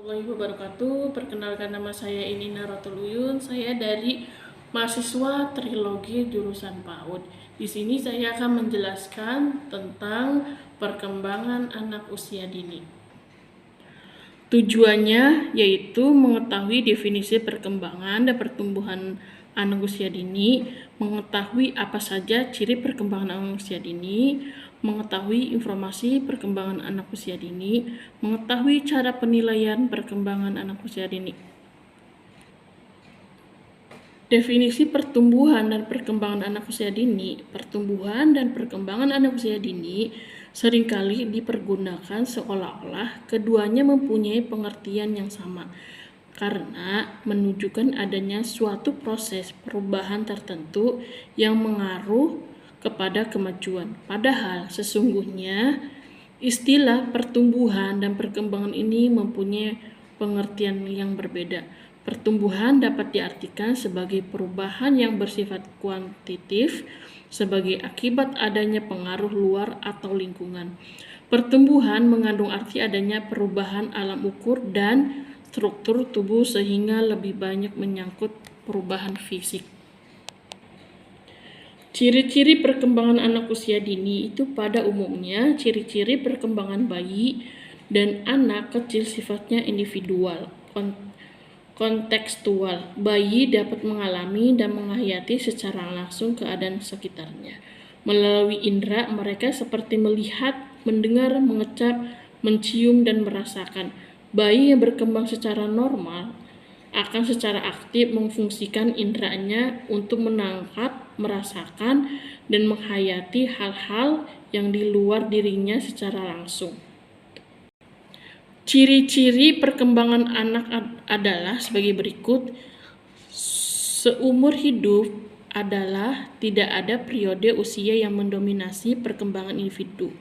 Warahmatullahi wabarakatuh. Perkenalkan, nama saya ini Narotul Uyun. Saya dari mahasiswa Trilogi jurusan PAUD. Di sini saya akan menjelaskan tentang perkembangan anak usia dini. Tujuannya yaitu mengetahui definisi perkembangan dan pertumbuhan anak usia dini, mengetahui apa saja ciri perkembangan anak usia dini, mengetahui informasi perkembangan anak usia dini, mengetahui cara penilaian perkembangan anak usia dini. Definisi pertumbuhan dan perkembangan anak usia dini. Pertumbuhan dan perkembangan anak usia dini seringkali dipergunakan seolah-olah keduanya mempunyai pengertian yang sama, karena menunjukkan adanya suatu proses perubahan tertentu yang mengaruh kepada kemajuan. Padahal sesungguhnya istilah pertumbuhan dan perkembangan ini mempunyai pengertian yang berbeda. Pertumbuhan dapat diartikan sebagai perubahan yang bersifat kuantitatif sebagai akibat adanya pengaruh luar atau lingkungan. Pertumbuhan mengandung arti adanya perubahan alam ukur dan struktur tubuh sehingga lebih banyak menyangkut perubahan fisik. Ciri-ciri perkembangan anak usia dini itu pada umumnya ciri-ciri perkembangan bayi dan anak kecil sifatnya individual, kontekstual. Bayi dapat mengalami dan menghayati secara langsung keadaan sekitarnya. Melalui indera, mereka seperti melihat, mendengar, mengecap, mencium, dan merasakan. Bayi yang berkembang secara normal akan secara aktif memfungsikan inderanya untuk menangkap, merasakan, dan menghayati hal-hal yang di luar dirinya secara langsung. Ciri-ciri perkembangan anak adalah sebagai berikut. Seumur hidup adalah tidak ada periode usia yang mendominasi perkembangan individu.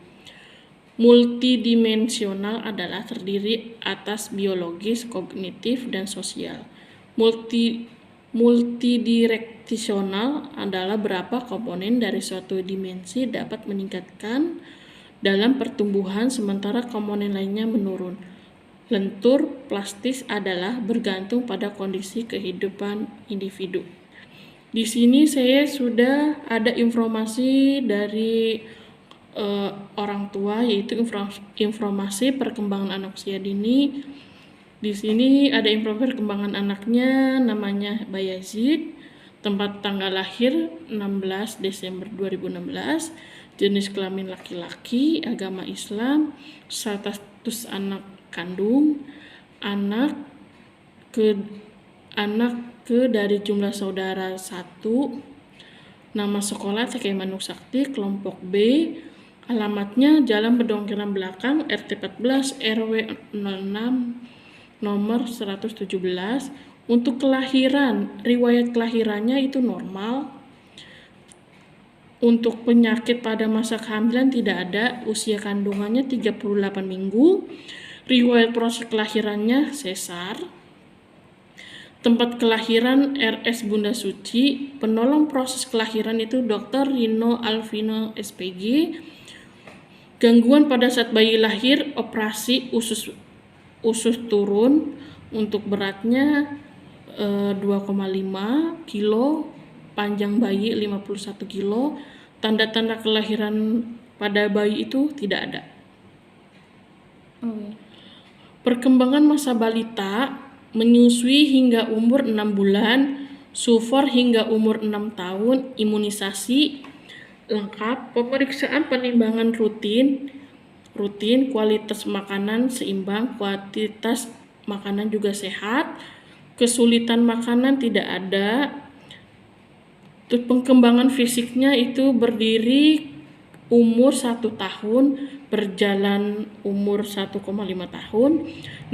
Multidimensional adalah terdiri atas biologis, kognitif, dan sosial. Multidireksional adalah berapa komponen dari suatu dimensi dapat meningkatkan dalam pertumbuhan sementara komponen lainnya menurun. Lentur plastis adalah bergantung pada kondisi kehidupan individu. Di sini saya sudah ada informasi dari orang tua, yaitu informasi perkembangan anak usia dini. Di sini ada informasi perkembangan anaknya, namanya Bayazid, tempat tanggal lahir 16 Desember 2016, jenis kelamin laki-laki, agama Islam, status anak kandung, anak ke dari jumlah saudara 1, nama sekolah TK Manuk Sakti, kelompok B, alamatnya Jalan Pedongkiran Belakang, RT 14 RW 06 nomor 117. Untuk kelahiran, riwayat kelahirannya itu normal. Untuk penyakit pada masa kehamilan tidak ada, usia kandungannya 38 minggu. Riwayat proses kelahirannya sesar. Tempat kelahiran RS Bunda Suci. Penolong proses kelahiran itu Dr. Rino Alvino SPG. Gangguan pada saat bayi lahir, operasi usus turun. Untuk beratnya 2,5 kilo, panjang bayi 51 kilo. Tanda-tanda kelahiran pada bayi itu tidak ada. Perkembangan masa balita, menyusui hingga umur 6 bulan, sufor hingga umur 6 tahun, imunisasi lengkap, pemeriksaan penimbangan rutin, kualitas makanan seimbang, kuantitas makanan juga sehat, kesulitan makanan tidak ada. Terus perkembangan fisiknya itu berdiri umur 1 tahun, berjalan umur 1,5 tahun,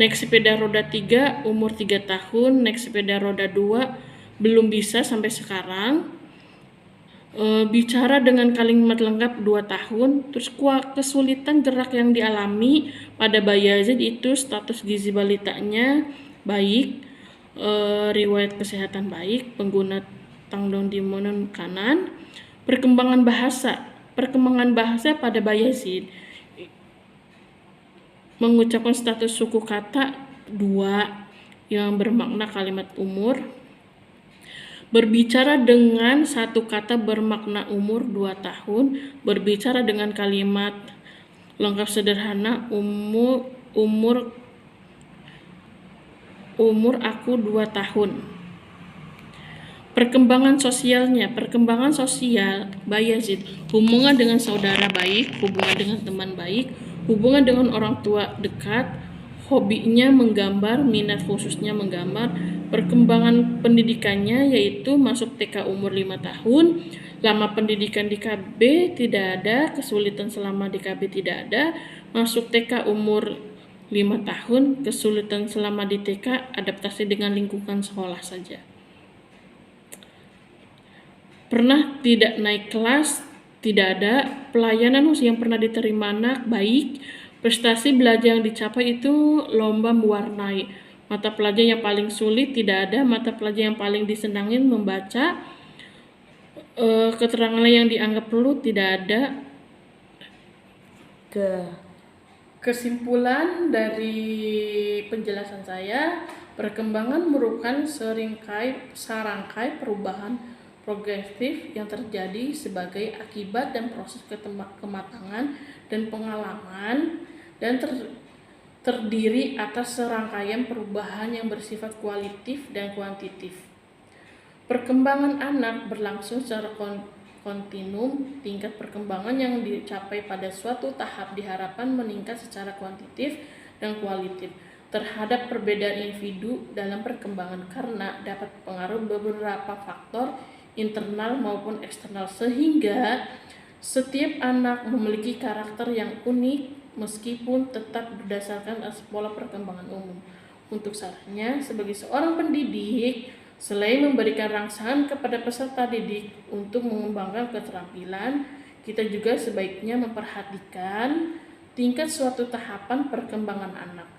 naik sepeda roda 3 umur 3 tahun, naik sepeda roda 2 belum bisa sampai sekarang, bicara dengan kalimat lengkap 2 tahun. Terus kesulitan gerak yang dialami pada Bayazid itu status gizi balitanya baik, riwayat kesehatan baik, pengguna tangdong dimonon kanan. Perkembangan bahasa pada Bayazid mengucapkan status suku kata 2 yang bermakna kalimat umur. Berbicara dengan satu kata bermakna umur 2 tahun. Berbicara dengan kalimat lengkap sederhana umur aku 2 tahun. Perkembangan sosialnya, perkembangan sosial Bayazid, hubungan dengan saudara baik, hubungan dengan teman baik, hubungan dengan orang tua dekat, hobinya menggambar, minat khususnya menggambar. Perkembangan pendidikannya yaitu masuk TK umur 5 tahun, lama pendidikan di KB tidak ada, kesulitan selama di KB tidak ada, masuk TK umur 5 tahun, kesulitan selama di TK, adaptasi dengan lingkungan sekolah saja. Pernah tidak naik kelas? Tidak ada. Pelayanan yang pernah diterima anak baik. Prestasi belajar yang dicapai itu lomba mewarnai. Mata pelajaran yang paling sulit tidak ada. Mata pelajaran yang paling disenangin membaca. Keterangan yang dianggap perlu tidak ada. Kesimpulan dari penjelasan saya, perkembangan merupakan serangkai perubahan progresif yang terjadi sebagai akibat dan proses kematangan dan pengalaman, dan terdiri atas serangkaian perubahan yang bersifat kualitatif dan kuantitatif. Perkembangan anak berlangsung secara kontinum. Tingkat perkembangan yang dicapai pada suatu tahap diharapkan meningkat secara kuantitatif dan kualitatif terhadap perbedaan individu dalam perkembangan karena dapat pengaruh beberapa faktor internal maupun eksternal, sehingga setiap anak memiliki karakter yang unik meskipun tetap berdasarkan pola perkembangan umum. Untuk sarannya, sebagai seorang pendidik, selain memberikan rangsangan kepada peserta didik untuk mengembangkan keterampilan, kita juga sebaiknya memperhatikan tingkat suatu tahapan perkembangan anak.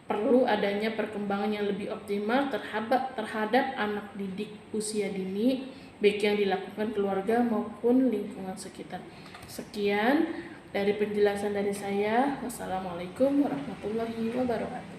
Perlu adanya perkembangan yang lebih optimal terhadap anak didik usia dini, baik yang dilakukan keluarga maupun lingkungan sekitar. Sekian dari penjelasan dari saya. Wassalamualaikum warahmatullahi wabarakatuh.